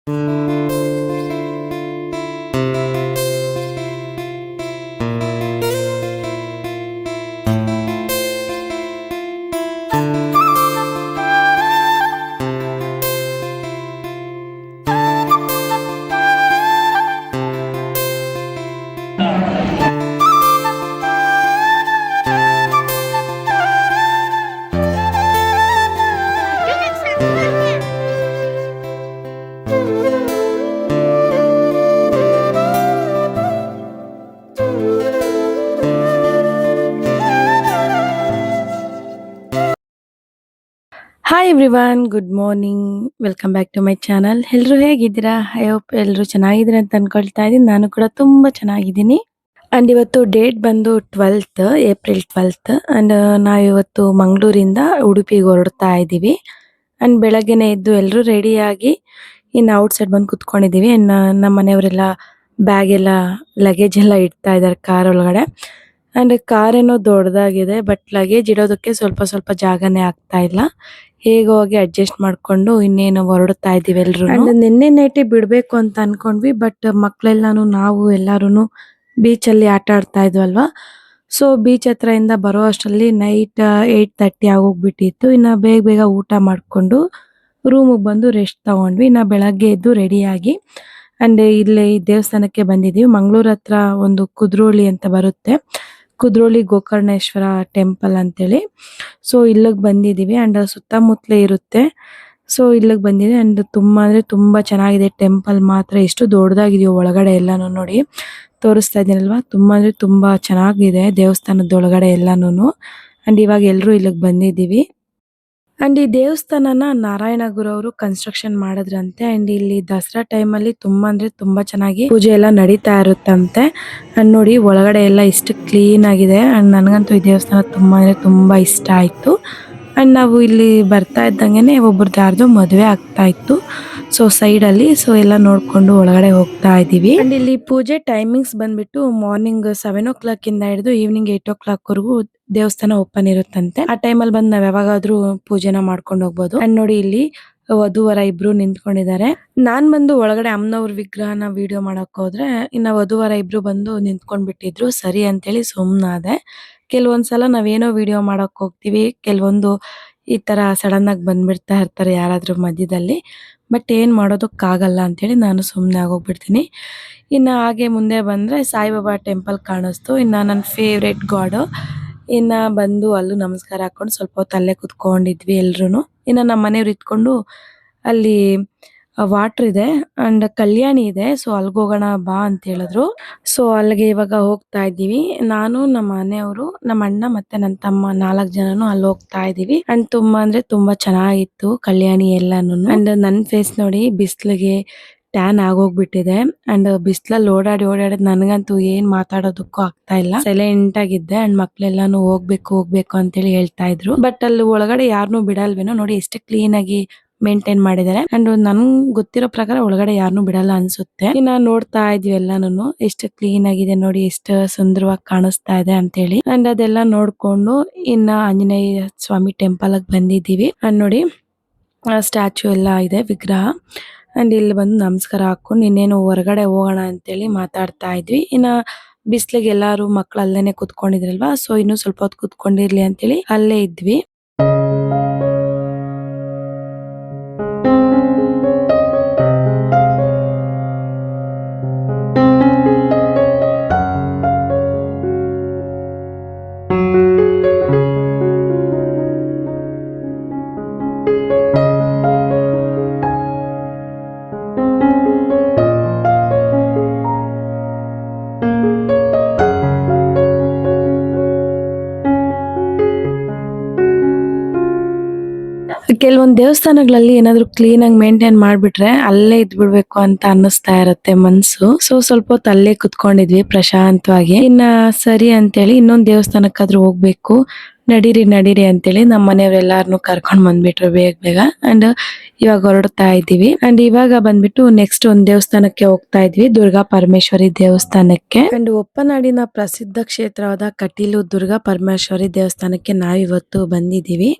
Hi everyone, good morning. Welcome back to my channel. ಎಲ್ಲರೂ ಹೇಗಿದ್ದೀರಾ? I hope ಎಲ್ಲರೂ ಚೆನ್ನಾಗಿದ್ದೀರಾ ಅಂತ ಅನ್ಕೊಳ್ತಾ ಇದ್ದೀನಿ. ನಾನು ಕೂಡ ತುಂಬ ಚೆನ್ನಾಗಿದ್ದೀನಿ. ಆ್ಯಂಡ್ ಇವತ್ತು ಡೇಟ್ ಬಂದು 12th ಏಪ್ರಿಲ್ 12th. ಆ್ಯಂಡ್ ನಾವಿವತ್ತು ಮಂಗಳೂರಿಂದ ಉಡುಪಿಗೆ ಹೊರಡ್ತಾ ಇದ್ದೀವಿ. ಆ್ಯಂಡ್ ಬೆಳಗ್ಗೆನೇ ಎದ್ದು ಎಲ್ಲರೂ ರೆಡಿಯಾಗಿ ಇನ್ನು ಔಟ್ಸೈಡ್ ಬಂದು ಕುತ್ಕೊಂಡಿದ್ದೀವಿ. ಆ್ಯಂಡ್ ನಮ್ಮ ಮನೆಯವರೆಲ್ಲ ಬ್ಯಾಗ್ ಎಲ್ಲ ಲಗೇಜ್ ಎಲ್ಲ ಇಡ್ತಾ ಇದ್ದಾರೆ ಕಾರ್ ಒಳಗಡೆ. ಆ್ಯಂಡ್ ಕಾರ್ ಏನೋ ದೊಡ್ಡದಾಗಿದೆ, ಬಟ್ ಲಗೇಜ್ ಇಡೋದಕ್ಕೆ ಸ್ವಲ್ಪ ಸ್ವಲ್ಪ ಜಾಗನೇ ಆಗ್ತಾ ಇಲ್ಲ. ಹೇಗೆ ಹೋಗಿ ಅಡ್ಜಸ್ಟ್ ಮಾಡ್ಕೊಂಡು ಇನ್ನೇನು ಹೊರಡ್ತಾ ಇದ್ದೀವಿ ಎಲ್ರು. ನಿನ್ನೆ ನೈಟೇ ಬಿಡ್ಬೇಕು ಅಂತ ಅನ್ಕೊಂಡ್ವಿ, ಬಟ್ ಮಕ್ಳೆಲ್ಲಾನು ನಾವು ಎಲ್ಲಾರು ಬೀಚಲ್ಲಿ ಆಟ ಆಡ್ತಾ ಇದ್ವಲ್ವಾ. ಸೊ ಬೀಚ್ ಹತ್ರದಿಂದ ಬರೋ ಅಷ್ಟರಲ್ಲಿ ನೈಟ್ 8:30 ಆಗೋಗ್ಬಿಟ್ಟಿತ್ತು. ಇನ್ನ ಬೇಗ ಬೇಗ ಊಟ ಮಾಡ್ಕೊಂಡು ರೂಮಿಗೆ ಬಂದು ರೆಸ್ಟ್ ತಗೊಂಡ್ವಿ. ಇನ್ನ ಬೆಳಗ್ಗೆ ಎದ್ದು ರೆಡಿಯಾಗಿ ಅಂಡ್ ಇಲ್ಲಿ ದೇವಸ್ಥಾನಕ್ಕೆ ಬಂದಿದ್ದೀವಿ. ಮಂಗಳೂರು ಹತ್ರ ಒಂದು ಕುದ್ರೋಳಿ ಅಂತ ಬರುತ್ತೆ, ಕುದ್ರೋಳಿ ಗೋಕರ್ಣೇಶ್ವರ ಟೆಂಪಲ್ ಅಂತೇಳಿ. ಸೊ ಇಲ್ಲಿಗೆ ಬಂದಿದ್ದೀವಿ. ಅಂಡ್ ಸುತ್ತಮುತ್ತಲೇ ಇರುತ್ತೆ. ಸೊ ಇಲ್ಲಿಗೆ ಬಂದಿದೆ. ಅಂಡ್ ತುಂಬಾ ಅಂದ್ರೆ ತುಂಬಾ ಚೆನ್ನಾಗಿದೆ. ಟೆಂಪಲ್ ಮಾತ್ರ ಎಷ್ಟು ದೊಡ್ಡದಾಗಿದೆಯೋ ಒಳಗಡೆ ಎಲ್ಲಾನು ನೋಡಿ ತೋರಿಸ್ತಾ ಇದ್ದೀನಲ್ವಾ. ತುಂಬಾ ಅಂದ್ರೆ ತುಂಬಾ ಚೆನ್ನಾಗಿದೆ ದೇವಸ್ಥಾನದ ಒಳಗಡೆ ಎಲ್ಲಾನು. ಅಂಡ್ ಇವಾಗ ಎಲ್ರು ಇಲ್ಲಿಗೆ ಬಂದಿದ್ದೀವಿ. ಅಂಡ್ ಈ ದೇವಸ್ಥಾನನ ನಾರಾಯಣ ಗುರು ಅವರು ಕನ್ಸ್ಟ್ರಕ್ಷನ್ ಮಾಡಿದ್ರಂತೆ. ಅಂಡ್ ಇಲ್ಲಿ ದಸರಾ ಟೈಮಲ್ಲಿ ತುಂಬಾ ಅಂದ್ರೆ ತುಂಬಾ ಚೆನ್ನಾಗಿ ಪೂಜೆ ಎಲ್ಲ ನಡೀತಾ ಇರುತ್ತಂತೆ. ಅಂಡ್ ನೋಡಿ ಒಳಗಡೆ ಎಲ್ಲ ಇಷ್ಟು ಕ್ಲೀನ್ ಆಗಿದೆ. ಅಂಡ್ ನನಗಂತೂ ಈ ದೇವಸ್ಥಾನ ತುಂಬಾ ಅಂದ್ರೆ ತುಂಬಾ ಇಷ್ಟ ಆಯ್ತು. ಅಂಡ್ ನಾವು ಇಲ್ಲಿ ಬರ್ತಾ ಇದ್ದಂಗೆನೆ ಒಬ್ಬರದ್ದು ಯಾರ್ದೋ ಮದುವೆ ಆಗ್ತಾ ಇತ್ತು. ಸೊ ಸೈಡ್ ಅಲ್ಲಿ ಸೊ ಎಲ್ಲ ನೋಡ್ಕೊಂಡು ಒಳಗಡೆ ಹೋಗ್ತಾ ಇದೀವಿ. ಅಂಡ್ ಇಲ್ಲಿ ಪೂಜೆ ಟೈಮಿಂಗ್ಸ್ ಬಂದ್ಬಿಟ್ಟು ಮಾರ್ನಿಂಗ್ 7 o'clock ಇಂದ ಹಿಡಿದು ಈವ್ನಿಂಗ್ 8 o'clock ವರೆಗೂ ದೇವಸ್ಥಾನ ಓಪನ್ ಇರುತ್ತಂತೆ. ಆ ಟೈಮಲ್ಲಿ ಬಂದು ನಾವ್ ಯಾವಾಗಾದ್ರೂ ಪೂಜೆನ ಮಾಡ್ಕೊಂಡು ಹೋಗ್ಬೋದು. ಅಂಡ್ ನೋಡಿ ಇಲ್ಲಿ ವಧುವರ ಇಬ್ರು ನಿಂತ್ಕೊಂಡಿದ್ದಾರೆ. ನಾನ್ ಬಂದು ಒಳಗಡೆ ಅಮ್ಮನವ್ರ ವಿಗ್ರಹನ ವಿಡಿಯೋ ಮಾಡಕ್ ಹೋದ್ರೆ ಇನ್ನ ವಧುವರ ಇಬ್ರು ಬಂದು ನಿಂತ್ಕೊಂಡ್ ಬಿಟ್ಟಿದ್ರು. ಸರಿ ಅಂತೇಳಿ ಸುಮ್ನಾದೆ. ಕೆಲವೊಂದ್ಸಲ ನಾವೇನೋ ವಿಡಿಯೋ ಮಾಡಕ್ ಹೋಗ್ತಿವಿ, ಕೆಲವೊಂದು ಈ ತರ ಸಡನ್ ಆಗಿ ಬಂದ್ಬಿಡ್ತಾ ಇರ್ತಾರೆ ಯಾರಾದ್ರೂ ಮಧ್ಯದಲ್ಲಿ. ಬಟ್ ಏನ್ ಮಾಡೋದಕ್ಕಾಗಲ್ಲ ಅಂತೇಳಿ ನಾನು ಸುಮ್ನೆ ಆಗೋಗ್ಬಿಡ್ತೀನಿ. ಇನ್ನ ಹಾಗೆ ಮುಂದೆ ಬಂದ್ರೆ ಸಾಯಿಬಾಬಾ ಟೆಂಪಲ್ ಕಾಣಿಸ್ತು. ಇನ್ನ ನನ್ನ ಫೇವ್ರೇಟ್ ಗಾಡ್. ಇನ್ನ ಬಂದು ಅಲ್ಲೂ ನಮಸ್ಕಾರ ಹಾಕೊಂಡು ಸ್ವಲ್ಪ ಹೊತ್ತು ಅಲ್ಲೇ ಕುತ್ಕೊಂಡಿದ್ವಿ ಎಲ್ರು. ಇನ್ನ ನಮ್ಮ ಮನೆಯವ್ರು ಇತ್ಕೊಂಡು ಅಲ್ಲಿ ವಾಟರ್ ಇದೆ ಅಂಡ್ ಕಲ್ಯಾಣಿ ಇದೆ. ಸೊ ಅಲ್ಗ್ ಹೋಗೋಣ ಬಾ ಅಂತ ಹೇಳಿದ್ರು. ಸೊ ಅಲ್ಲಿಗೆ ಇವಾಗ ಹೋಗ್ತಾ ಇದ್ದೀವಿ. ನಾನು, ನಮ್ಮ ಮನೆಯವರು, ನಮ್ಮ ಅಣ್ಣ ಮತ್ತೆ ನನ್ನ ತಮ್ಮ 4 ಜನನು ಅಲ್ಲಿ ಹೋಗ್ತಾ ಇದೀವಿ. ಅಂಡ್ ತುಂಬಾ ಅಂದ್ರೆ ತುಂಬಾ ಚೆನ್ನಾಗಿತ್ತು ಕಲ್ಯಾಣಿ ಎಲ್ಲಾನು. ಅಂಡ್ ನನ್ ಫೇಸ್ ನೋಡಿ ಬಿಸ್ಲಿಗೆ ಟ್ಯಾನ್ ಆಗೋಗ್ಬಿಟ್ಟಿದೆ. ಅಂಡ್ ಬಿಸ್ಲಲ್ಲಿ ಓಡಾಡಿ ಓಡಾಡಿ ನನಗಂತೂ ಏನ್ ಮಾತಾಡೋದಕ್ಕೂ ಆಗ್ತಾ ಇಲ್ಲ. ಸೈಲೆಂಟ್ ಆಗಿದ್ದೆ. ಅಂಡ್ ಮಕ್ಳೆಲ್ಲಾನು ಹೋಗ್ಬೇಕು ಹೋಗ್ಬೇಕು ಅಂತೇಳಿ ಹೇಳ್ತಾ ಇದ್ರು. ಬಟ್ ಅಲ್ಲಿ ಒಳಗಡೆ ಯಾರನ್ನೂ ಬಿಡಲ್ವೇನೋ. ನೋಡಿ ಎಷ್ಟು ಕ್ಲೀನ್ ಆಗಿ ಮೇಂಟೈನ್ ಮಾಡಿದ್ದಾರೆ. ಅಂಡ್ ನನ್ಗ್ ಗೊತ್ತಿರೋ ಪ್ರಕಾರ ಒಳಗಡೆ ಯಾರನ್ನೂ ಬಿಡಲ್ಲ ಅನ್ಸುತ್ತೆ. ಇನ್ನ ನೋಡ್ತಾ ಇದ್ವಿ ಎಲ್ಲಾನು ಎಷ್ಟು ಕ್ಲೀನ್ ಆಗಿದೆ ನೋಡಿ, ಎಷ್ಟು ಸುಂದರವಾಗಿ ಕಾಣಿಸ್ತಾ ಇದೆ ಅಂತ ಹೇಳಿ. ಅಂಡ್ ಅದೆಲ್ಲ ನೋಡ್ಕೊಂಡು ಇನ್ನ ಆಂಜನೇಯ ಸ್ವಾಮಿ ಟೆಂಪಲ್ ಗೆ ಬಂದಿದ್ದೀವಿ. ಅಂಡ್ ನೋಡಿ ಸ್ಟ್ಯಾಚು ಎಲ್ಲ ಇದೆ, ವಿಗ್ರಹ. ಅಂಡ್ ಇಲ್ಲಿ ಬಂದು ನಮಸ್ಕಾರ ಹಾಕೊಂಡು ಇನ್ನೇನು ಹೊರಗಡೆ ಹೋಗೋಣ ಅಂತೇಳಿ ಮಾತಾಡ್ತಾ ಇದ್ವಿ. ಇನ್ನ ಬಿಸ್ಲಿಗೆ ಎಲ್ಲಾರು ಮಕ್ಳು ಅಲ್ಲೇನೆ ಕುತ್ಕೊಂಡಿದ್ರಲ್ವಾ. ಸೊ ಇನ್ನು ಸ್ವಲ್ಪ ಹೊತ್ತು ಕುತ್ಕೊಂಡಿರ್ಲಿ ಅಂತೇಳಿ ಅಲ್ಲೇ ಇದ್ವಿ. ಕೆಲವೊಂದು ದೇವಸ್ಥಾನಗಳಲ್ಲಿ ಏನಾದ್ರು ಕ್ಲೀನ್ ಆಗಿ ಮೇಂಟೈನ್ ಮಾಡ್ಬಿಟ್ರೆ ಅಲ್ಲೇ ಇದ್ಬಿಡ್ಬೇಕು ಅಂತ ಅನ್ನಿಸ್ತಾ ಇರುತ್ತೆ ಮನ್ಸು. ಸೊ ಸ್ವಲ್ಪ ಹೊತ್ತು ಅಲ್ಲೇ ಕುತ್ಕೊಂಡಿದ್ವಿ ಪ್ರಶಾಂತವಾಗಿ. ಇನ್ನ ಸರಿ ಅಂತೇಳಿ ಇನ್ನೊಂದ್ ದೇವಸ್ಥಾನಕ್ಕಾದ್ರೂ ಹೋಗ್ಬೇಕು, ನಡೀರಿ ನಡೀರಿ ಅಂತೇಳಿ ನಮ್ಮ ಮನೆಯವರೆಲ್ಲಾರನು ಕರ್ಕೊಂಡ್ ಬಂದ್ಬಿಟ್ರು ಬೇಗ ಬೇಗ. ಅಂಡ್ ಇವಾಗ ಹೊರಡ್ತಾ ಇದ್ದೀವಿ. ಅಂಡ್ ಇವಾಗ ಬಂದ್ಬಿಟ್ಟು ನೆಕ್ಸ್ಟ್ ಒಂದ್ ದೇವಸ್ಥಾನಕ್ಕೆ ಹೋಗ್ತಾ ಇದ್ವಿ, ದುರ್ಗಾ ಪರಮೇಶ್ವರಿ ದೇವಸ್ಥಾನಕ್ಕೆ. ಅಂಡ್ ಒಪ್ಪನಾಡಿನ ಪ್ರಸಿದ್ಧ ಕ್ಷೇತ್ರವಾದ ಕಟೀಲು ದುರ್ಗಾ ಪರಮೇಶ್ವರಿ ದೇವಸ್ಥಾನಕ್ಕೆ ನಾವಿವತ್ತು ಬಂದಿದ್ದೀವಿ.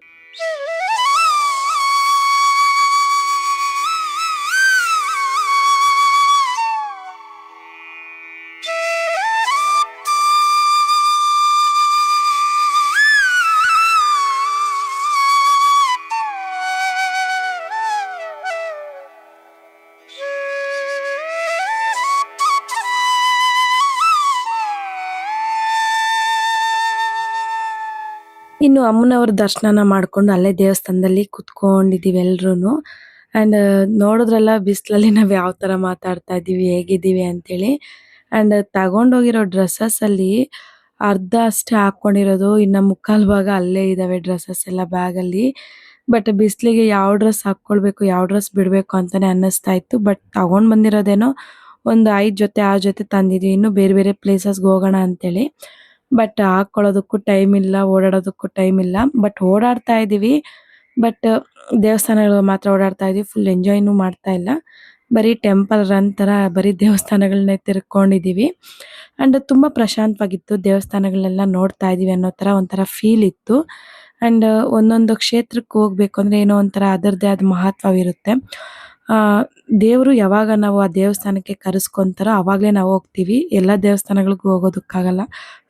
ಇನ್ನು ಅಮ್ಮನವ್ರ ದರ್ಶನನ ಮಾಡ್ಕೊಂಡು ಅಲ್ಲೇ ದೇವಸ್ಥಾನದಲ್ಲಿ ಕುತ್ಕೊಂಡಿದೀವಿ ಎಲ್ರೂನು. ಅಂಡ್ ನೋಡಿದ್ರಲ್ಲ ಬಿಸಿಲಲ್ಲಿ ನಾವ್ ಯಾವ ತರ ಮಾತಾಡ್ತಾ ಇದೀವಿ ಹೇಗಿದ್ದೀವಿ ಅಂತೇಳಿ. ಅಂಡ್ ತಗೊಂಡೋಗಿರೋ ಡ್ರೆಸ್ಸಸ್ ಅಲ್ಲಿ ಅರ್ಧ ಅಷ್ಟೇ ಹಾಕೊಂಡಿರೋದು, ಇನ್ನ ಮುಕ್ಕಾಲ್ ಭಾಗ ಅಲ್ಲೇ ಇದಾವೆ ಡ್ರೆಸ್ಸಸ್ ಎಲ್ಲ ಬ್ಯಾಗ್ ಅಲ್ಲಿ. ಬಟ್ ಬಿಸ್ಲಿಗೆ ಯಾವ ಡ್ರೆಸ್ ಹಾಕೊಳ್ಬೇಕು ಯಾವ ಡ್ರೆಸ್ ಬಿಡ್ಬೇಕು ಅಂತಾನೆ ಅನ್ನಿಸ್ತಾ ಇತ್ತು. ಬಟ್ ತಗೊಂಡ್ ಬಂದಿರೋದೇನೋ ಒಂದು 5 ಜೊತೆ 6 ಜೊತೆ ತಂದಿದೀವಿ, ಇನ್ನು ಬೇರೆ ಬೇರೆ ಪ್ಲೇಸಸ್ಗೆ ಹೋಗೋಣ ಅಂತೇಳಿ. ಬಟ್ ಹಾಕೊಳ್ಳೋದಕ್ಕೂ ಟೈಮ್ ಇಲ್ಲ, ಓಡಾಡೋದಕ್ಕೂ ಟೈಮ್ ಇಲ್ಲ. ಬಟ್ ಓಡಾಡ್ತಾ ಇದೀವಿ. ಬಟ್ ದೇವಸ್ಥಾನಗಳು ಮಾತ್ರ ಓಡಾಡ್ತಾ ಇದೀವಿ, ಫುಲ್ ಎಂಜಾಯ್ನು ಮಾಡ್ತಾ ಇಲ್ಲ. ಬರೀ ಟೆಂಪಲ್ ರನ್ ತರ ಬರೀ ದೇವಸ್ಥಾನಗಳನ್ನೇ ತಿರ್ಕೊಂಡಿದೀವಿ. ಅಂಡ್ ತುಂಬಾ ಪ್ರಶಾಂತವಾಗಿತ್ತು, ದೇವಸ್ಥಾನಗಳೆಲ್ಲ ನೋಡ್ತಾ ಇದೀವಿ ಅನ್ನೋ ತರ ಒಂಥರ ಫೀಲ್ ಇತ್ತು. ಅಂಡ್ ಒಂದೊಂದು ಕ್ಷೇತ್ರಕ್ಕೆ ಹೋಗ್ಬೇಕು ಅಂದ್ರೆ ಏನೋ ಒಂಥರ ಅದರದೇ ಆದ ಮಹತ್ವವಿರುತ್ತೆ. ಆ ದೇವರು ಯಾವಾಗ ನಾವು ಆ ದೇವಸ್ಥಾನಕ್ಕೆ ಕರೆಸ್ಕೊಂತಾರೋ ಅವಾಗ್ಲೇ ನಾವು ಹೋಗ್ತೀವಿ, ಎಲ್ಲಾ ದೇವಸ್ಥಾನಗಳಿಗೂ ಹೋಗೋದಕ್ಕಾಗಲ್ಲ.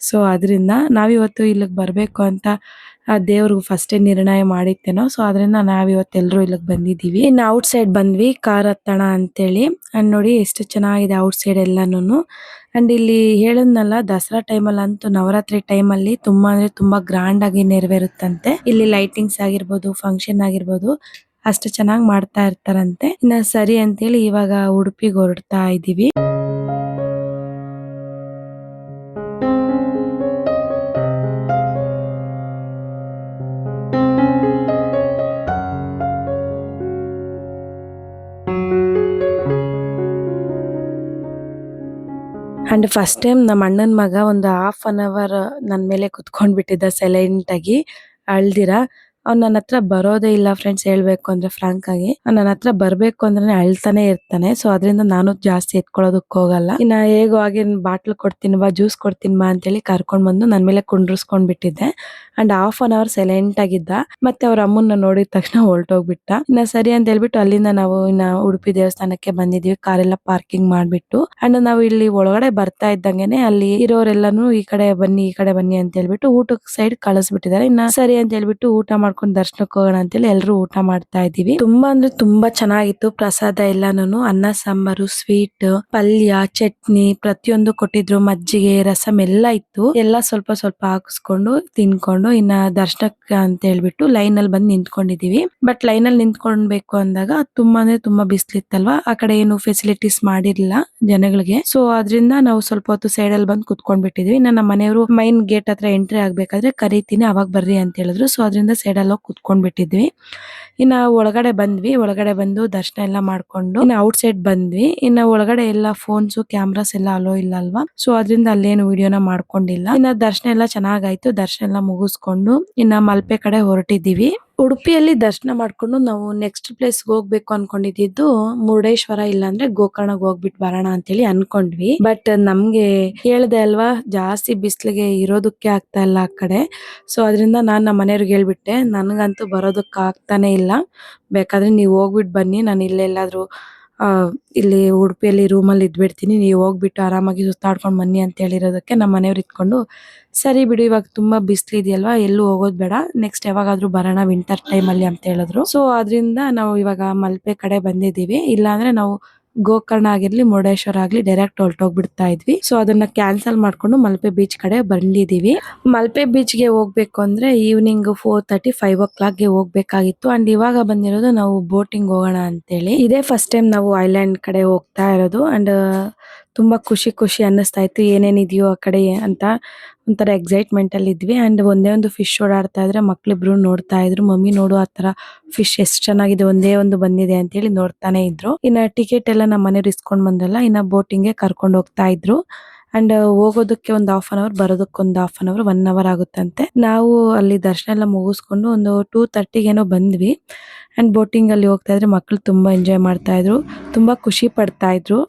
ಸೊ ಅದರಿಂದ ನಾವಿವತ್ತು ಇಲ್ಲಿಗೆ ಬರ್ಬೇಕು ಅಂತ ಆ ದೇವ್ರು ಫಸ್ಟೇ ನಿರ್ಣಯ ಮಾಡಿತ್ತೇನೋ. ಸೊ ಅದರಿಂದ ನಾವಿವತ್ತು ಎಲ್ರು ಇಲ್ಲಿಗೆ ಬಂದಿದ್ದೀವಿ. ಇನ್ನು ಔಟ್ ಸೈಡ್ ಬಂದ್ವಿ ಕಾರ್ ಹತ್ತಣ ಅಂತೇಳಿ. ಅಂಡ್ ನೋಡಿ ಎಷ್ಟು ಚೆನ್ನಾಗಿದೆ ಔಟ್ ಸೈಡ್ ಎಲ್ಲಾನು. ಅಂಡ್ ಇಲ್ಲಿ ಹೇಳದ್ನಲ್ಲ, ದಸರಾ ಟೈಮಲ್ಲಿ ಅಂತೂ ನವರಾತ್ರಿ ಟೈಮಲ್ಲಿ ತುಂಬಾ ಅಂದ್ರೆ ತುಂಬಾ ಗ್ರ್ಯಾಂಡ್ ಆಗಿ ನೆರವೇರುತ್ತಂತೆ. ಇಲ್ಲಿ ಲೈಟಿಂಗ್ಸ್ ಆಗಿರ್ಬೋದು, ಫಂಕ್ಷನ್ ಆಗಿರ್ಬೋದು, ಅಷ್ಟು ಚೆನ್ನಾಗಿ ಮಾಡ್ತಾ ಇರ್ತಾರಂತೆ. ಇನ್ನ ಸರಿ ಅಂತೇಳಿ ಇವಾಗ ಉಡುಪಿಗೆ ಹೊರಡ್ತಾ ಇದೀವಿ. ಅಂಡ್ ಫಸ್ಟ್ ಟೈಮ್ ನಮ್ಮ ಅಣ್ಣನ ಮಗ ಒಂದು ಹಾಫ್ ಅನ್ ಅವರ್ ನನ್ನ ಮೇಲೆ ಕುತ್ಕೊಂಡ್ ಬಿಟ್ಟಿದ್ದ ಸೈಲೆಂಟ್ ಆಗಿ, ಅಳ್ದಿರ. ಅವ್ನು ನನ್ನ ಹತ್ರ ಬರೋದೇ ಇಲ್ಲ ಫ್ರೆಂಡ್ಸ್, ಹೇಳ್ಬೇಕು ಅಂದ್ರೆ ಫ್ರಾಂಕ್ ಆಗಿ. ನನ್ನ ಹತ್ರ ಬರ್ಬೇಕು ಅಂದ್ರೆ ಅಳ್ತಾನೆ ಇರ್ತಾನೆ. ಸೊ ಅದರಿಂದ ನಾನು ಜಾಸ್ತಿ ಎತ್ಕೊಳ್ಳೋದಕ್ಕೆ ಹೋಗಲ್ಲ. ಇನ್ನ ಹೇಗೋ ಹಾಗೆ ಬಾಟ್ಲ್ ಕೊಡ್ತೀನಿ ಬಾ, ಜ್ಯೂಸ್ ಕೊಡ್ತೀನಿ ಬಾ ಅಂತೇಳಿ ಕರ್ಕೊಂಡ್ ಬಂದು ನನ್ನ ಮೇಲೆ ಕುಂಡ್ರಸ್ಕೊಂಡ್ ಬಿಟ್ಟಿದ್ದೆ. And half an hour silent ಆಗಿದ್ದ. ಮತ್ತೆ ಅವ್ರ ಅಮ್ಮನ್ನ ನೋಡಿದ ತಕ್ಷಣ ಹೊರಟೋಗ್ಬಿಟ್ಟ. ಇನ್ನ ಸರಿ ಅಂತ ಹೇಳ್ಬಿಟ್ಟು ಅಲ್ಲಿಂದ ನಾವು ಇನ್ನ ಉಡುಪಿ ದೇವಸ್ಥಾನಕ್ಕೆ ಬಂದಿದೀವಿ, ಕಾರೆಲ್ಲ ಪಾರ್ಕಿಂಗ್ ಮಾಡ್ಬಿಟ್ಟು. ಅಂಡ್ ನಾವು ಇಲ್ಲಿ ಒಳಗಡೆ ಬರ್ತಾ ಇದ್ದಂಗೆನೆ ಅಲ್ಲಿ ಇರೋರೆಲ್ಲಾನು ಈ ಕಡೆ ಬನ್ನಿ ಈ ಕಡೆ ಬನ್ನಿ ಅಂತ ಹೇಳ್ಬಿಟ್ಟು ಊಟಕ್ಕೆ ಸೈಡ್ ಕಳಿಸ್ಬಿಟ್ಟಿದ್ದಾರೆ. ಇನ್ನ ಸರಿ ಅಂತ ಹೇಳ್ಬಿಟ್ಟು ಊಟ ಮಾಡ್ಕೊಂಡು ದರ್ಶನಕ್ಕೆ ಹೋಗೋಣ ಅಂತೇಳಿ ಎಲ್ಲರೂ ಊಟ ಮಾಡ್ತಾ ಇದೀವಿ. ತುಂಬಾ ಅಂದ್ರೆ ತುಂಬಾ ಚೆನ್ನಾಗಿತ್ತು ಪ್ರಸಾದ ಎಲ್ಲಾನು. ಅನ್ನ ಸಾಂಬಾರು, ಸ್ವೀಟ್, ಪಲ್ಯ, ಚಟ್ನಿ ಪ್ರತಿಯೊಂದು ಕೊಟ್ಟಿದ್ರು, ಮಜ್ಜಿಗೆ, ರಸಂ ಎಲ್ಲ ಇತ್ತು. ಎಲ್ಲ ಸ್ವಲ್ಪ ಸ್ವಲ್ಪ ಹಾಕಿಸ್ಕೊಂಡು ತಿನ್ಕೊಂಡು ಇನ್ನ ದರ್ಶನಕ್ಕೆ ಅಂತ ಹೇಳ್ಬಿಟ್ಟು ಲೈನ್ ಅಲ್ಲಿ ಬಂದು ನಿಂತ್ಕೊಂಡಿದೀವಿ. ಬಟ್ ಲೈನ್ ಅಲ್ಲಿ ನಿಂತ್ಕೊಳ್ಬೇಕು ಅಂದಾಗ ತುಂಬಾ ಅಂದ್ರೆ ತುಂಬಾ ಬಿಸ್ಲಿತ್ತಲ್ವಾ, ಆ ಕಡೆ ಏನು ಫೆಸಿಲಿಟೀಸ್ ಮಾಡಿರ್ಲಿಲ್ಲ ಜನಗಳಿಗೆ. ಸೊ ಅದ್ರಿಂದ ನಾವು ಸ್ವಲ್ಪ ಹೊತ್ತು ಸೈಡ್ ಅಲ್ಲಿ ಬಂದು ಕುತ್ಕೊಂಡ್ ಬಿಟ್ಟಿದ್ವಿ. ನಮ್ಮ ಮನೆಯವರು ಮೈನ್ ಗೇಟ್ ಹತ್ರ ಎಂಟ್ರಿ ಆಗ್ಬೇಕಾದ್ರೆ ಕರೀತೀನಿ ಅವಾಗ ಬರ್ರಿ ಅಂತ ಹೇಳಿದ್ರು. ಸೊ ಅದರಿಂದ ಸೈಡ್ ಅಲ್ಲಿ ಹೋಗಿ ಕುತ್ಕೊಂಡ್ ಬಿಟ್ಟಿದ್ವಿ. ಇನ್ನ ಒಳಗಡೆ ಬಂದ್ವಿ, ಒಳಗಡೆ ಬಂದು ದರ್ಶನ ಎಲ್ಲ ಮಾಡ್ಕೊಂಡು ಇನ್ನ ಔಟ್ ಸೈಡ್ ಬಂದ್ವಿ. ಇನ್ನ ಒಳಗಡೆ ಎಲ್ಲ ಫೋನ್ಸ್ ಕ್ಯಾಮ್ರಾಸ್ ಎಲ್ಲ ಅಲೋ ಇಲ್ಲ ಅಲ್ವಾ, ಸೊ ಅದರಿಂದ ಅಲ್ಲೇನು ವಿಡಿಯೋನ ಮಾಡ್ಕೊಂಡಿಲ್ಲ. ಇನ್ನ ದರ್ಶನ ಎಲ್ಲ ಚೆನ್ನಾಗಾಯ್ತು. ದರ್ಶನ ಎಲ್ಲ ಮುಗಿಸ್ಕೊಂಡು ಇನ್ನ ಮಲ್ಪೆ ಕಡೆ ಹೊರಟಿದೀವಿ. ಉಡುಪಿಯಲ್ಲಿ ದರ್ಶನ ಮಾಡ್ಕೊಂಡು ನಾವು ನೆಕ್ಸ್ಟ್ ಪ್ಲೇಸ್ ಹೋಗ್ಬೇಕು ಅನ್ಕೊಂಡಿದ್ದು ಮುರುಡೇಶ್ವರ, ಇಲ್ಲ ಅಂದ್ರೆ ಗೋಕರ್ಣಗ್ ಹೋಗ್ಬಿಟ್ಟು ಬರೋಣ ಅಂತೇಳಿ ಅನ್ಕೊಂಡ್ವಿ. ಬಟ್ ನಮ್ಗೆ ಹೇಳ್ದೆ ಅಲ್ವಾ, ಜಾಸ್ತಿ ಬಿಸ್ಲಿಗೆ ಇರೋದಕ್ಕೆ ಆಗ್ತಾ ಇಲ್ಲ ಆ ಕಡೆ. ಸೊ ಅದರಿಂದ ನಾನ್ ನಮ್ಮ ಮನೆಯವ್ರಿಗೆ ಹೇಳ್ಬಿಟ್ಟೆ, ನನ್ಗಂತೂ ಬರೋದಕ್ಕೆ ಆಗ್ತಾನೆ ಇಲ್ಲ, ಬೇಕಾದ್ರೆ ನೀವು ಹೋಗ್ಬಿಟ್ಟು ಬನ್ನಿ, ನಾನು ಇಲ್ಲೆಲ್ಲಾದ್ರೂ ಇಲ್ಲಿ ಉಡುಪಿಯಲ್ಲಿ ರೂಮಲ್ಲಿ ಇದ್ಬಿಡ್ತೀನಿ, ನೀವು ಹೋಗ್ಬಿಟ್ಟು ಆರಾಮಾಗಿ ಸುತ್ತಾಡ್ಕೊಂಡ್ ಬನ್ನಿ ಅಂತ ಹೇಳಿರೋದಕ್ಕೆ ನಮ್ಮ ಮನೆಯವ್ರು ಇಟ್ಕೊಂಡು ಸರಿ ಬಿಡು ಇವಾಗ ತುಂಬಾ ಬಿಸ್ಲು ಇದೆಯಲ್ವಾ, ಎಲ್ಲೂ ಹೋಗೋದ್ ಬೇಡ, ನೆಕ್ಸ್ಟ್ ಯಾವಾಗಾದ್ರೂ ಬರೋಣ ವಿಂಟರ್ ಟೈಮ್ ಅಲ್ಲಿ ಅಂತ ಹೇಳಿದ್ರು. ಸೊ ಅದರಿಂದ ನಾವು ಇವಾಗ ಮಲ್ಪೆ ಕಡೆ ಬಂದಿದೀವಿ. ಇಲ್ಲಾಂದ್ರೆ ನಾವು ಗೋಕರ್ಣ ಆಗಿರ್ಲಿ ಮುರುಡೇಶ್ವರ ಆಗ್ಲಿ ಡೈರೆಕ್ಟ್ ಹೊರಟೋಗ್ಬಿಡ್ತಾ ಇದ್ವಿ. ಸೊ ಅದನ್ನ ಕ್ಯಾನ್ಸಲ್ ಮಾಡ್ಕೊಂಡು ಮಲ್ಪೆ ಬೀಚ್ ಕಡೆ ಬಂದಿದೀವಿ. ಮಲ್ಪೆ ಬೀಚ್ ಗೆ ಹೋಗ್ಬೇಕು ಅಂದ್ರೆ ಈವ್ನಿಂಗ್ 4:30 5 o'clock ಗೆ ಹೋಗ್ಬೇಕಾಗಿತ್ತು. ಅಂಡ್ ಇವಾಗ ಬಂದಿರೋದು ನಾವು ಬೋಟಿಂಗ್ ಹೋಗೋಣ ಅಂತೇಳಿ. ಇದೇ ಫಸ್ಟ್ ಟೈಮ್ ನಾವು ಐಲ್ಯಾಂಡ್ ಕಡೆ ಹೋಗ್ತಾ ಇರೋದು. ಅಂಡ್ ತುಂಬಾ ಖುಷಿ ಖುಷಿ ಅನ್ನಿಸ್ತಾ ಇತ್ತು, ಏನೇನಿದೆಯೋ ಆ ಕಡೆ ಅಂತ ಒಂಥರ ಎಕ್ಸೈಟ್ಮೆಂಟ್ ಅಲ್ಲಿ ಇದ್ವಿ. ಅಂಡ್ ಒಂದೇ ಒಂದು ಫಿಶ್ ಓಡಾಡ್ತಾ ಇದ್ರೆ ಮಕ್ಳಿಬ್ರು ನೋಡ್ತಾ ಇದ್ರು, ಮಮ್ಮಿ ನೋಡು ಆ ತರ ಫಿಶ್ ಎಷ್ಟ್ ಚೆನ್ನಾಗಿದೆ, ಒಂದೇ ಒಂದು ಬಂದಿದೆ ಅಂತ ಹೇಳಿ ನೋಡ್ತಾನೆ ಇದ್ರು. ಇನ್ನ ಟಿಕೆಟ್ ಎಲ್ಲ ನಮ್ಮ ಮನೆಯವ್ರು ಇಸ್ಕೊಂಡ್ ಬಂದಲ್ಲ, ಇನ್ನ ಬೋಟಿಂಗ್ ಗೆ ಕರ್ಕೊಂಡು ಹೋಗ್ತಾ ಇದ್ರು. ಅಂಡ್ ಹೋಗೋದಕ್ಕೆ ಒಂದು ಹಾಫ್ ಅನ್ ಅವರ್, ಬರೋದಕ್ಕೆ ಒಂದು ಹಾಫ್ ಅನ್ ಅವರ್, 1 hour ಆಗುತ್ತಂತೆ. ನಾವು ಅಲ್ಲಿ ದರ್ಶನ ಎಲ್ಲ ಮುಗಿಸ್ಕೊಂಡು ಒಂದು 2:30 ಏನೋ ಬಂದ್ವಿ. ಅಂಡ್ ಬೋಟಿಂಗ್ ಅಲ್ಲಿ ಹೋಗ್ತಾ ಇದ್ರೆ ಮಕ್ಳು ತುಂಬಾ ಎಂಜಾಯ್ ಮಾಡ್ತಾ ಇದ್ರು, ತುಂಬಾ ಖುಷಿ ಪಡ್ತಾ ಇದ್ರು.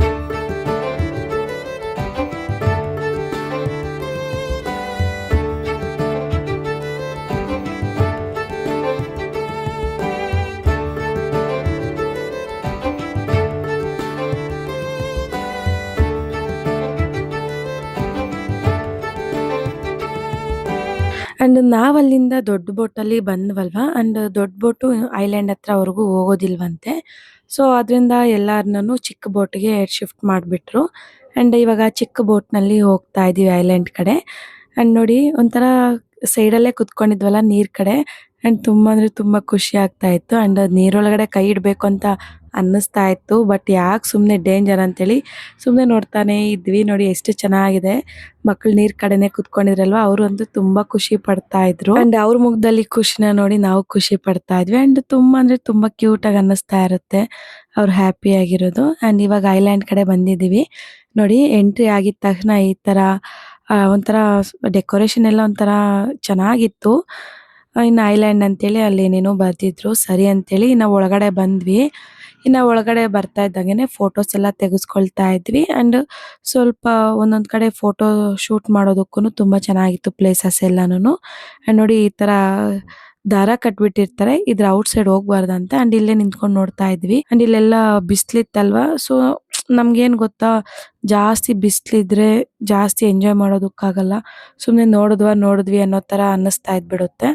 ಅಂಡ್ ನಾವ್ ಅಲ್ಲಿಂದ ದೊಡ್ಡ ಬೋಟ್ ಅಲ್ಲಿ ಬಂದ್ವಲ್ವಾ, ಅಂಡ್ ದೊಡ್ಡ ಬೋಟು ಐಲ್ಯಾಂಡ್ ಹತ್ರವರೆಗೂ ಹೋಗೋದಿಲ್ವಂತೆ. ಸೊ ಅದರಿಂದ ಎಲ್ಲಾರ್ನೂ ಚಿಕ್ಕ ಬೋಟ್ಗೆ ಶಿಫ್ಟ್ ಮಾಡ್ಬಿಟ್ರು. ಅಂಡ್ ಇವಾಗ ಚಿಕ್ಕ ಬೋಟ್ ನಲ್ಲಿ ಹೋಗ್ತಾ ಇದೀವಿ ಐಲ್ಯಾಂಡ್ ಕಡೆ. ಅಂಡ್ ನೋಡಿ ಒಂಥರ ಸೈಡಲ್ಲೇ ಕುತ್ಕೊಂಡಿದ್ವಲ್ಲ ನೀರ್ ಕಡೆ ಅಂಡ್ ತುಂಬಾ ಅಂದ್ರೆ ತುಂಬಾ ಖುಷಿ ಆಗ್ತಾ ಇತ್ತು ಅಂಡ್ ನೀರೊಳಗಡೆ ಕೈ ಇಡ್ಬೇಕು ಅಂತ ಅನ್ನಿಸ್ತಾ ಇತ್ತು. ಬಟ್ ಯಾಕೆ ಸುಮ್ನೆ ಡೇಂಜರ್ ಅಂತೇಳಿ ಸುಮ್ನೆ ನೋಡ್ತಾನೆ ಇದ್ವಿ. ನೋಡಿ ಎಷ್ಟು ಚೆನ್ನಾಗಿದೆ, ಮಕ್ಳು ನೀರ್ ಕಡೆನೆ ಕುತ್ಕೊಂಡಿದ್ರಲ್ವಾ, ಅವರು ಅಂತೂ ತುಂಬಾ ಖುಷಿ ಪಡ್ತಾ ಇದ್ರು ಅಂಡ್ ಅವ್ರ ಮುಖದಲ್ಲಿ ಖುಷಿನ ನೋಡಿ ನಾವು ಖುಷಿ ಪಡ್ತಾ ಇದ್ವಿ. ಅಂಡ್ ತುಂಬಾ ಅಂದ್ರೆ ತುಂಬಾ ಕ್ಯೂಟ್ ಆಗಿ ಅನ್ನಿಸ್ತಾ ಇರುತ್ತೆ ಅವ್ರು ಹ್ಯಾಪಿ ಆಗಿರೋದು. ಅಂಡ್ ಇವಾಗ ಐಲ್ಯಾಂಡ್ ಕಡೆ ಬಂದಿದೀವಿ. ನೋಡಿ ಎಂಟ್ರಿ ಆಗಿದ ತಕ್ಷಣ ಈ ತರ ಒಂಥರ ಡೆಕೋರೇಷನ್ ಎಲ್ಲ ಒಂಥರ ಚೆನ್ನಾಗಿತ್ತು. ಇನ್ನು ಐಲ್ಯಾಂಡ್ ಅಂತೇಳಿ ಅಲ್ಲಿ ಏನೇನೋ ಬರ್ದಿದ್ರು, ಸರಿ ಅಂತೇಳಿ ಇನ್ನ ಒಳಗಡೆ ಬಂದ್ವಿ. ಇನ್ನ ಒಳಗಡೆ ಬರ್ತಾ ಇದ್ದಾಗೇನೆ ಫೋಟೋಸ್ ಎಲ್ಲ ತೆಗೆಸ್ಕೊಳ್ತಾ ಇದ್ವಿ ಅಂಡ್ ಸ್ವಲ್ಪ ಒಂದೊಂದ್ ಕಡೆ ಫೋಟೋ ಶೂಟ್ ಮಾಡೋದಕ್ಕೂ ತುಂಬಾ ಚೆನ್ನಾಗಿತ್ತು ಪ್ಲೇಸಸ್ ಎಲ್ಲಾನು. ಅಂಡ್ ನೋಡಿ ಈ ತರ ದಾರ ಕಟ್ಬಿಟ್ಟಿರ್ತಾರೆ, ಇದ್ರ ಔಟ್ ಸೈಡ್ ಹೋಗ್ಬಾರ್ದಂತೆ. ಅಂಡ್ ಇಲ್ಲೇ ನಿಂತ್ಕೊಂಡು ನೋಡ್ತಾ ಇದ್ವಿ. ಅಂಡ್ ಇಲ್ಲೆಲ್ಲ ಬಿಸ್ಲಿತ್ತಲ್ವಾ, ಸೊ ನಮ್ಗೇನ್ ಗೊತ್ತಾ, ಜಾಸ್ತಿ ಬಿಸ್ಲಿದ್ರೆ ಜಾಸ್ತಿ ಎಂಜಾಯ್ ಮಾಡೋದಕ್ಕಾಗಲ್ಲ. ಸುಮ್ನೆ ನೋಡಿದ್ವಿ ಅನ್ನೋ ತರ ಅನ್ನಿಸ್ತಾ ಇದ್ಬಿಡುತ್ತೆ.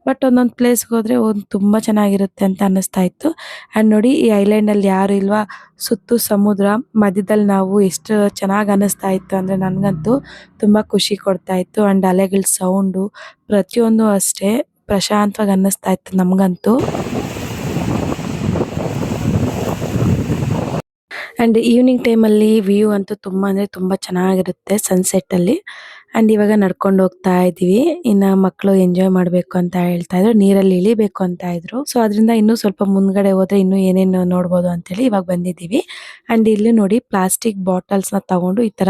ಬಟ್ ಒಂದೊಂದ್ ಪ್ಲೇಸ್ಗೆ ಹೋದ್ರೆ ತುಂಬಾ ಚೆನ್ನಾಗಿರುತ್ತೆ ಅಂತ ಅನ್ನಿಸ್ತಾ ಇತ್ತು. ಅಂಡ್ ನೋಡಿ ಈ ಐಲ್ಯಾಂಡ್ ಅಲ್ಲಿ ಯಾರು ಇಲ್ವಾ, ಸುತ್ತು ಸಮುದ್ರ, ಮಧ್ಯದಲ್ಲಿ ನಾವು ಎಷ್ಟು ಚೆನ್ನಾಗಿ ಅನ್ನಿಸ್ತಾ ಇತ್ತು ಅಂದ್ರೆ ನನ್ಗಂತೂ ತುಂಬಾ ಖುಷಿ ಕೊಡ್ತಾ ಇತ್ತು. ಅಂಡ್ ಅಲೆಗಳ ಸೌಂಡು ಪ್ರತಿಯೊಂದು ಅಷ್ಟೇ ಪ್ರಶಾಂತವಾಗಿ ಅನ್ನಿಸ್ತಾ ಇತ್ತು ನಮ್ಗಂತೂ. ಅಂಡ್ ಈವ್ನಿಂಗ್ ಟೈಮಲ್ಲಿ ವ್ಯೂ ಅಂತೂ ತುಂಬಾ ಅಂದ್ರೆ ತುಂಬಾ ಚೆನ್ನಾಗಿರುತ್ತೆ ಸನ್ಸೆಟ್ ಅಲ್ಲಿ. ಅಂಡ್ ಇವಾಗ ನಡ್ಕೊಂಡು ಹೋಗ್ತಾ ಇದೀವಿ. ಇನ್ನ ಮಕ್ಕಳು ಎಂಜಾಯ್ ಮಾಡ್ಬೇಕು ಅಂತ ಹೇಳ್ತಾ ಇದ್ರು, ನೀರಲ್ಲಿ ಇಳಿಬೇಕು ಅಂತ ಇದ್ರು. ಸೊ ಅದರಿಂದ ಇನ್ನೂ ಸ್ವಲ್ಪ ಮುಂದ್ಗಡೆ ಹೋದ್ರೆ ಇನ್ನೂ ಏನೇನು ನೋಡ್ಬೋದು ಅಂತೇಳಿ ಇವಾಗ ಬಂದಿದ್ದೀವಿ. ಅಂಡ್ ಇಲ್ಲಿ ನೋಡಿ ಪ್ಲಾಸ್ಟಿಕ್ ಬಾಟಲ್ಸ್ ನ ತಗೊಂಡು ಈ ತರ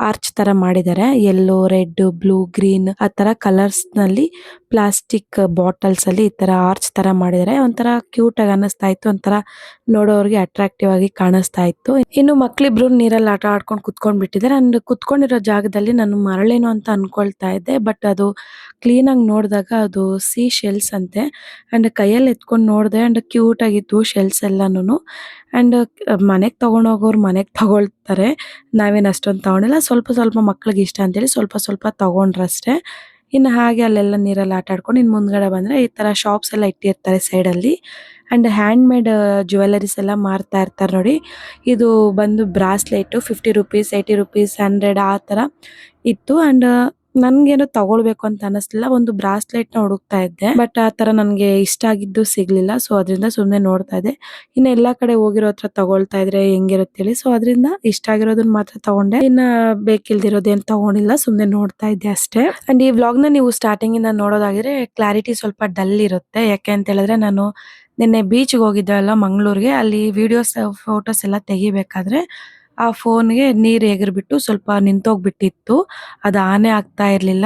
ಆರ್ಚ್ ತರ ಮಾಡಿದ್ದಾರೆ. ಯೆಲ್ಲೋ, ರೆಡ್, ಬ್ಲೂ, ಗ್ರೀನ್ ಆ ತರ ಕಲರ್ಸ್ ನಲ್ಲಿ ಪ್ಲಾಸ್ಟಿಕ್ ಬಾಟಲ್ಸ್ ಅಲ್ಲಿ ಈ ತರ ಆರ್ಚ್ ತರ ಮಾಡಿದ್ದಾರೆ. ಒಂಥರ ಕ್ಯೂಟ್ ಆಗಿ ಅನ್ನಿಸ್ತಾ ಇತ್ತು, ಒಂಥರ ನೋಡೋರ್ಗೆ ಅಟ್ರಾಕ್ಟಿವ್ ಆಗಿ ಕಾಣಿಸ್ತಾ ಇತ್ತು. ಇನ್ನು ಮಕ್ಳಿಬ್ರು ನೀರಲ್ಲಿ ಆಟ ಆಡ್ಕೊಂಡು ಕುತ್ಕೊಂಡ್ ಬಿಟ್ಟಿದ್ದಾರೆ. ಅಂಡ್ ಕುತ್ಕೊಂಡಿರೋ ಜಾಗದಲ್ಲಿ ನಾನು ಮರಳೇನು ಅಂತ ಅನ್ಕೊಳ್ತಾ ಇದ್ದೆ, ಬಟ್ ಅದು ಕ್ಲೀನ್ ಆಗಿ ನೋಡಿದಾಗ ಅದು ಸೀ ಶೆಲ್ಸ್ ಅಂತೆ. ಅಂಡ್ ಕೈಯಲ್ಲಿ ಎತ್ಕೊಂಡು ನೋಡಿದೆ ಅಂಡ್ ಕ್ಯೂಟ್ ಆಗಿತ್ತು ಶೆಲ್ಸ್ ಎಲ್ಲಾನು. ಅಂಡ್ ಮನೆಗ್ ತಗೊಂಡೋಗೋರು ಮನೆಗ್ ತಗೊಳ್ತಾರೆ, ನಾವೇನ್ ಅಷ್ಟೊಂದು ತಗೊಂಡಿಲ್ಲ. ಸ್ವಲ್ಪ ಸ್ವಲ್ಪ ಮಕ್ಳಿಗೆ ಇಷ್ಟ ಅಂತೇಳಿ ಸ್ವಲ್ಪ ಸ್ವಲ್ಪ ತಗೊಂಡ್ರಷ್ಟೇ. ಇನ್ನು ಹಾಗೆ ಅಲ್ಲೆಲ್ಲ ನೀರಲ್ಲಿ ಆಟ ಆಡ್ಕೊಂಡು ಇನ್ ಮುಂದ್ಗಡೆ ಬಂದ್ರೆ ಈ ತರ ಶಾಪ್ಸ್ ಎಲ್ಲ ಇಟ್ಟಿರ್ತಾರೆ ಸೈಡ್ ಅಲ್ಲಿ. ಅಂಡ್ ಹ್ಯಾಂಡ್ ಮೇಡ್ ಜ್ಯುವೆಲರೀಸ್ ಎಲ್ಲ ಮಾರ್ತಾ ಇರ್ತಾರೆ ನೋಡಿ. ಇದು ಬಂದು ಬ್ರಾಸ್ಲೆಟ್ 50 ರುಪೀಸ್, 80 ರುಪೀಸ್, 100 ಆ ತರ ಇತ್ತು. ಅಂಡ್ ನನ್ಗೇನು ತಗೊಳ್ಬೇಕು ಅಂತ ಅನಿಸ್ಲಿಲ್ಲ, ಒಂದು ಬ್ರಾಸ್ಲೆಟ್ ನ ಹುಡುಕ್ತಾ ಇದ್ದೆ, ಬಟ್ ಆ ತರ ನನ್ಗೆ ಇಷ್ಟ ಆಗಿದ್ದು ಸಿಗ್ಲಿಲ್ಲ. ಸೊ ಅದರಿಂದ ಸುಮ್ನೆ ನೋಡ್ತಾ ಇದ್ದೆ. ಇನ್ನ ಎಲ್ಲಾ ಕಡೆ ಹೋಗಿರೋ ಹತ್ರ ತಗೊಳ್ತಾ ಇದ್ರೆ ಹೆಂಗಿರುತ್ತೇಳಿ, ಸೊ ಅದರಿಂದ ಇಷ್ಟ ಆಗಿರೋದನ್ನ ಮಾತ್ರ ತಗೊಂಡೆ. ಇನ್ನ ಬೇಕಿಲ್ದಿರೋದೇನ್ ತಗೊಂಡಿಲ್ಲ, ಸುಮ್ನೆ ನೋಡ್ತಾ ಇದ್ದೆ ಅಷ್ಟೇ. ಅಂಡ್ ಈ ವ್ಲಾಗ್ ನ ನೀವು ಸ್ಟಾರ್ಟಿಂಗ್ ಇಂದ ನೋಡೋದಾಗಿದ್ರೆ ಕ್ಲಾರಿಟಿ ಸ್ವಲ್ಪ ಡಲ್ ಇರುತ್ತೆ. ಯಾಕೆ ಅಂತ ಹೇಳಿದ್ರೆ ನಾನು ನಿನ್ನೆ ಬೀಚ್ಗೆ ಹೋಗಿದ್ದೆ ಮಂಗಳೂರಿಗೆ, ಅಲ್ಲಿ ವಿಡಿಯೋಸ್ ಫೋಟೋಸ್ ಎಲ್ಲ ತೆಗಿಬೇಕಾದ್ರೆ ಆ ಫೋನ್ಗೆ ನೀರ್ ಎಗರ್ಬಿಟ್ಟು ಸ್ವಲ್ಪ ನಿಂತೋಗ್ಬಿಟ್ಟಿತ್ತು, ಅದು ಆನೆ ಆಗ್ತಾ ಇರ್ಲಿಲ್ಲ.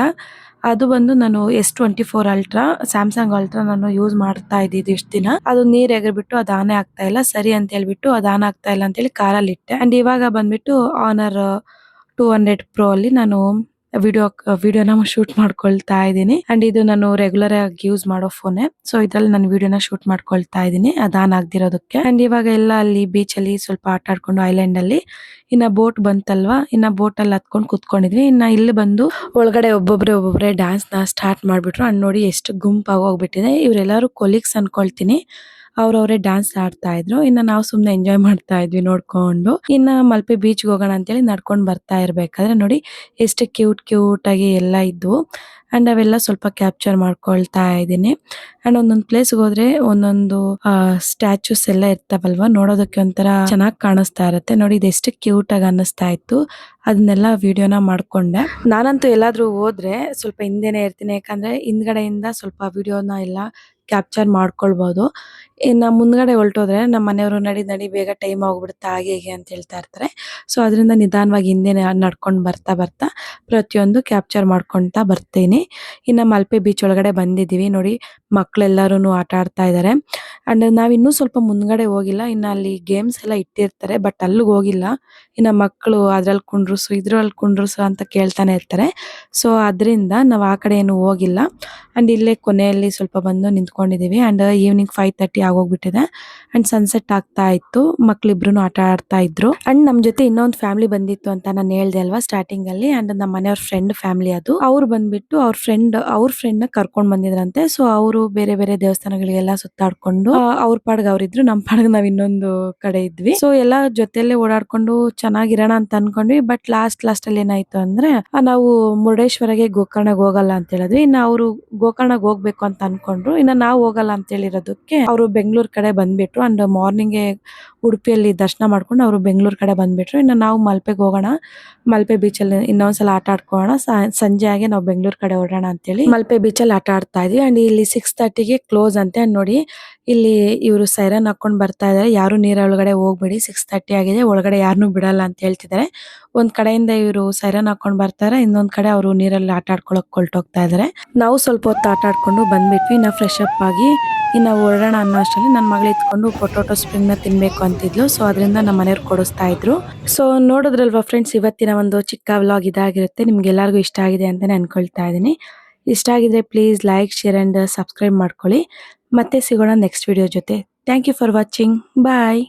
ಅದು ಬಂದು ನಾನು S24 ಅಲ್ಟ್ರಾ, ಸ್ಯಾಮ್ಸಂಗ್ ಅಲ್ಟ್ರಾ ನಾನು ಯೂಸ್ ಮಾಡ್ತಾ ಇದ್ದಿದ್ದು ಇಷ್ಟ ದಿನ. ಅದು ನೀರ್ ಎಗರ್ಬಿಟ್ಟು ಅದು ಆನೆ ಆಗ್ತಾ ಇಲ್ಲ, ಸರಿ ಅಂತ ಹೇಳ್ಬಿಟ್ಟು ಅದು ಆನ್ ಆಗ್ತಾ ಇಲ್ಲ ಅಂತ ಹೇಳಿ ಕಾರಲ್ಲಿ ಇಟ್ಟೆ. ಅಂಡ್ ಇವಾಗ ಬಂದ್ಬಿಟ್ಟು ಆನರ್ 200 Pro ಅಲ್ಲಿ ನಾನು ವಿಡಿಯೋನ ಶೂಟ್ ಮಾಡ್ಕೊಳ್ತಾ ಇದ್ದೀನಿ. ಅಂಡ್ ಇದು ನಾನು ರೆಗ್ಯುಲರ್ ಆಗಿ ಯೂಸ್ ಮಾಡೋ ಫೋನ್, ಸೊ ಇದ್ರಲ್ಲಿ ನಾನು ವಿಡಿಯೋನ ಶೂಟ್ ಮಾಡ್ಕೊಳ್ತಾ ಇದ್ದೀನಿ ಅದಾನ್ ಆಗ್ದಿರೋದಕ್ಕೆ. ಅಂಡ್ ಇವಾಗ ಎಲ್ಲ ಅಲ್ಲಿ ಬೀಚ್ ಅಲ್ಲಿ ಸ್ವಲ್ಪ ಆಟ ಆಡ್ಕೊಂಡು ಐಲ್ಯಾಂಡ್ ಅಲ್ಲಿ ಇನ್ನ ಬೋಟ್ ಬಂತಲ್ವಾ, ಇನ್ನ ಬೋಟ್ ಅಲ್ಲಿ ಹತ್ಕೊಂಡು ಕುತ್ಕೊಂಡಿದ್ವಿ. ಇನ್ನ ಇಲ್ಲಿ ಬಂದು ಒಳಗಡೆ ಒಬ್ಬೊಬ್ರೆ ಡ್ಯಾನ್ಸ್ ನ ಸ್ಟಾರ್ಟ್ ಮಾಡ್ಬಿಟ್ರು. ಅಂಡ್ ನೋಡಿ ಎಷ್ಟು ಗುಂಪಾಗಿ ಹೋಗ್ಬಿಟ್ಟಿದೆ. ಇವರೆಲ್ಲರೂ ಕೊಲೀಗ್ಸ್ ಅನ್ಕೊಳ್ತೀನಿ, ಅವ್ರವ್ರೇ ಡ್ಯಾನ್ಸ್ ಆಡ್ತಾ ಇದ್ರು. ಇನ್ನ ನಾವು ಸುಮ್ನೆ ಎಂಜಾಯ್ ಮಾಡ್ತಾ ಇದ್ವಿ ನೋಡ್ಕೊಂಡು. ಇನ್ನ ಮಲ್ಪೆ ಬೀಚ್ಗೆ ಹೋಗೋಣ ಅಂತೇಳಿ ನಡ್ಕೊಂಡ್ ಬರ್ತಾ ಇರ್ಬೇಕಾದ್ರೆ ನೋಡಿ ಎಷ್ಟು ಕ್ಯೂಟ್ ಆಗಿ ಎಲ್ಲ ಇದ್ವು. ಅಂಡ್ ಅವೆಲ್ಲ ಸ್ವಲ್ಪ ಕ್ಯಾಪ್ಚರ್ ಮಾಡ್ಕೊಳ್ತಾ ಇದ್ದೀನಿ. ಅಂಡ್ ಒಂದೊಂದ್ ಪ್ಲೇಸ್ಗೆ ಹೋದ್ರೆ ಒಂದೊಂದು ಸ್ಟ್ಯಾಚುಸ್ ಎಲ್ಲ ಇರ್ತಾವಲ್ವಾ, ನೋಡೋದಕ್ಕೆ ಒಂಥರ ಚೆನ್ನಾಗಿ ಕಾಣಿಸ್ತಾ ಇರುತ್ತೆ. ನೋಡಿ ಇದೆಷ್ಟು ಕ್ಯೂಟ್ ಆಗಿ ಅನ್ನಿಸ್ತಾ ಇತ್ತು, ಅದನ್ನೆಲ್ಲ ವಿಡಿಯೋನ ಮಾಡ್ಕೊಂಡೆ. ನಾನಂತೂ ಎಲ್ಲಾದ್ರೂ ಹೋದ್ರೆ ಸ್ವಲ್ಪ ಹಿಂದೆನೆ ಇರ್ತೀನಿ, ಯಾಕಂದ್ರೆ ಹಿಂದ್ಗಡೆಯಿಂದ ಸ್ವಲ್ಪ ವಿಡಿಯೋನ ಎಲ್ಲ ಕ್ಯಾಪ್ಚರ್ ಮಾಡ್ಕೊಳ್ಬಹುದು. ಇನ್ನ ಮುಂದ್ಗಡೆ ಹೊಲ್ಟೋದ್ರೆ ನಮ್ಮ ಮನೆಯವರು ನಡಿ ಬೇಗ ಟೈಮ್ ಹೋಗ್ಬಿಡುತ್ತೆ ಹಾಗೆ ಹೀಗೆ ಅಂತ ಹೇಳ್ತಾ ಇರ್ತಾರೆ. ಸೊ ಅದರಿಂದ ನಿಧಾನವಾಗಿ ಹಿಂದೆನೆ ನಡ್ಕೊಂಡು ಬರ್ತಾ ಪ್ರತಿಯೊಂದು ಕ್ಯಾಪ್ಚರ್ ಮಾಡ್ಕೊಂತಾ ಬರ್ತೀನಿ. ಇನ್ನ ಮಲ್ಪೆ ಬೀಚ್ ಒಳಗಡೆ ಬಂದಿದೀವಿ. ನೋಡಿ ಮಕ್ಳೆಲ್ಲರೂ ಆಟ ಆಡ್ತಾ ಇದಾರೆ. ಅಂಡ್ ನಾವ್ ಇನ್ನೂ ಸ್ವಲ್ಪ ಮುಂದ್ಗಡೆ ಹೋಗಿಲ್ಲ, ಇನ್ನ ಅಲ್ಲಿ ಗೇಮ್ಸ್ ಎಲ್ಲ ಇಟ್ಟಿರ್ತಾರೆ, ಬಟ್ ಅಲ್ಲಿಗೆ ಹೋಗಿಲ್ಲ. ಇನ್ನ ಮಕ್ಕಳು ಅದ್ರಲ್ಲಿ ಕುಂಡ್ರಸು ಇದ್ರಲ್ಲಿ ಕುಂಡ್ರಸು ಅಂತ ಕೇಳ್ತಾನೆ ಇರ್ತಾರೆ. ಸೊ ಅದರಿಂದ ನಾವ್ ಆ ಕಡೆ ಏನು ಹೋಗಿಲ್ಲ. ಅಂಡ್ ಇಲ್ಲೇ ಕೊನೆಯಲ್ಲಿ ಸ್ವಲ್ಪ ಬಂದು ನಿಂತ್ಕೊಂಡಿದೀವಿ. ಅಂಡ್ ಈವ್ನಿಂಗ್ 5:30 ಆಗೋಗ್ಬಿಟ್ಟಿದೆ. ಅಂಡ್ ಸನ್ಸೆಟ್ ಆಗ್ತಾ ಇತ್ತು, ಮಕ್ಳಿಬ್ರು ಆಟ ಆಡ್ತಾ ಇದ್ರು. ಅಂಡ್ ನಮ್ ಜೊತೆ ಇನ್ನೊಂದು ಫ್ಯಾಮಿಲಿ ಬಂದಿತ್ತು ಅಂತ ನಾನು ಹೇಳ್ದೆ ಅಲ್ವಾ ಸ್ಟಾರ್ಟಿಂಗ್ ಅಲ್ಲಿ. ಅಂಡ್ ನಮ್ಮ ಮನೆಯವ್ರ ಫ್ರೆಂಡ್ ಫ್ಯಾಮಿಲಿ ಅದು. ಅವ್ರು ಬಂದ್ಬಿಟ್ಟು ಅವ್ರ ಫ್ರೆಂಡ್ ನ ಕರ್ಕೊಂಡ್ ಬಂದಿದ್ರಂತೆ. ಸೊ ಅವರು ಬೇರೆ ಬೇರೆ ದೇವಸ್ಥಾನಗಳಿಗೆಲ್ಲ ಸುತ್ತಾಡ್ಕೊಂಡು ಅವ್ರ ಪಾಡ್ಗೆ ಅವ್ರಿದ್ರು, ನಮ್ ಪಾಡ್ಗೆ ನಾವ್ ಇನ್ನೊಂದು ಕಡೆ ಇದ್ವಿ. ಸೊ ಎಲ್ಲಾ ಜೊತೆಯಲ್ಲೇ ಓಡಾಡ್ಕೊಂಡು ಚೆನ್ನಾಗಿರೋಣ ಅಂತ ಅನ್ಕೊಂಡ್ವಿ. ಬಟ್ ಲಾಸ್ಟ್ ಅಲ್ಲಿ ಏನಾಯ್ತು ಅಂದ್ರೆ ನಾವು ಮುರುಡೇಶ್ವರಗೆ ಗೋಕರ್ಣಗ್ ಹೋಗಲ್ಲ ಅಂತ ಹೇಳಿದ್ವಿ. ಇನ್ನು ಅವರು ಗೋಕರ್ಣಗ್ ಹೋಗ್ಬೇಕು ಅಂತ ಅನ್ಕೊಂಡ್ರು. ಇನ್ನ ನಾವು ಹೋಗಲ್ಲ ಅಂತ ಹೇಳಿರೋದಕ್ಕೆ ಅವರು ಬೆಂಗಳೂರು ಕಡೆ ಬಂದ್ಬಿಟ್ರು. ಅಂಡ್ ಮಾರ್ನಿಂಗ್ ಉಡುಪಿಯಲ್ಲಿ ದರ್ಶನ ಮಾಡ್ಕೊಂಡು ಅವರು ಬೆಂಗಳೂರು ಕಡೆ ಬಂದ್ಬಿಟ್ರು. ಇನ್ನು ನಾವು ಮಲ್ಪೆಗೆ ಹೋಗೋಣ, ಮಲ್ಪೆ ಬೀಚಲ್ಲಿ ಇನ್ನೊಂದ್ಸಲ ಆಟ ಆಡ್ಕೊಳ್ಳೋಣ, ಸಂಜೆ ಆಗಿ ನಾವು ಬೆಂಗಳೂರು ಕಡೆ ಹೊರಡೋಣ ಅಂತೇಳಿ ಮಲ್ಪೆ ಬೀಚಲ್ಲಿ ಆಟ ಆಡ್ತಾ ಇದ್ವಿ. ಅಂಡ್ ಇಲ್ಲಿ 6:30ಗೆ ಕ್ಲೋಸ್ ಅಂತೆ. ಅಂಡ್ ನೋಡಿ ಇಲ್ಲಿ ಇವರು ಸೈರನ್ ಹಾಕೊಂಡ್ ಬರ್ತಾ ಇದಾರೆ, ಯಾರು ನೀರ ಒಳಗಡೆ ಹೋಗ್ಬೇಡಿ, 6:30 ಆಗಿದೆ, ಒಳಗಡೆ ಯಾರನ್ನೂ ಬಿಡಲ್ಲ ಅಂತ ಹೇಳ್ತಿದ್ದಾರೆ. ಒಂದ್ ಕಡೆಯಿಂದ ಇವರು ಸೈರನ್ ಹಾಕೊಂಡ್ ಬರ್ತಾರೆ, ಇನ್ನೊಂದ್ ಕಡೆ ಅವರು ನೀರಲ್ಲಿ ಆಟ ಆಡ್ಕೊಳಕ್ ಹೊರಟೋಗ್ತಾ ಇದಾರೆ. ನಾವು ಸ್ವಲ್ಪ ಹೊತ್ತು ಆಟ ಆಡ್ಕೊಂಡು ಬಂದ್ಬಿಟ್ವಿ. ಇನ್ನ ಫ್ರೆಶ್ ಅಪ್ ಆಗಿ ಇನ್ನ ಹೊರಡೋಣ ಅನ್ನೋ ಅಷ್ಟರಲ್ಲಿ ನನ್ನ ಮಗಳು ಇತ್ಕೊಂಡು ಪೊಟೊಟೊ ಸ್ಪ್ರಿಂಗ್ ನ ತಿನ್ಬೇಕು ಅಂತಿದ್ಲು. ಸೊ ಅದರಿಂದ ನಮ್ಮ ಮನೆಯವ್ರು ಕೊಡಿಸ್ತಾ ಇದ್ರು. ಸೊ ನೋಡಿದ್ರಲ್ವಾ ಫ್ರೆಂಡ್ಸ್, ಇವತ್ತಿನ ಒಂದು ಚಿಕ್ಕ ವ್ಲಾಗ್ ಇದಾಗಿರುತ್ತೆ. ನಿಮ್ಗೆ ಎಲ್ಲರಿಗೂ ಇಷ್ಟ ಆಗಿದೆ ಅಂತಾನೆ ಅನ್ಕೊಳ್ತಾ ಇದೀನಿ. ಇಷ್ಟ ಆಗಿದ್ರೆ please like, share and subscribe ಮಾಡ್ಕೊಳ್ಳಿ. ಮತ್ತೆ ಸಿಗೋಣ ನೆಕ್ಸ್ಟ್ ವಿಡಿಯೋ ಜೊತೆ. Thank you for watching. Bye.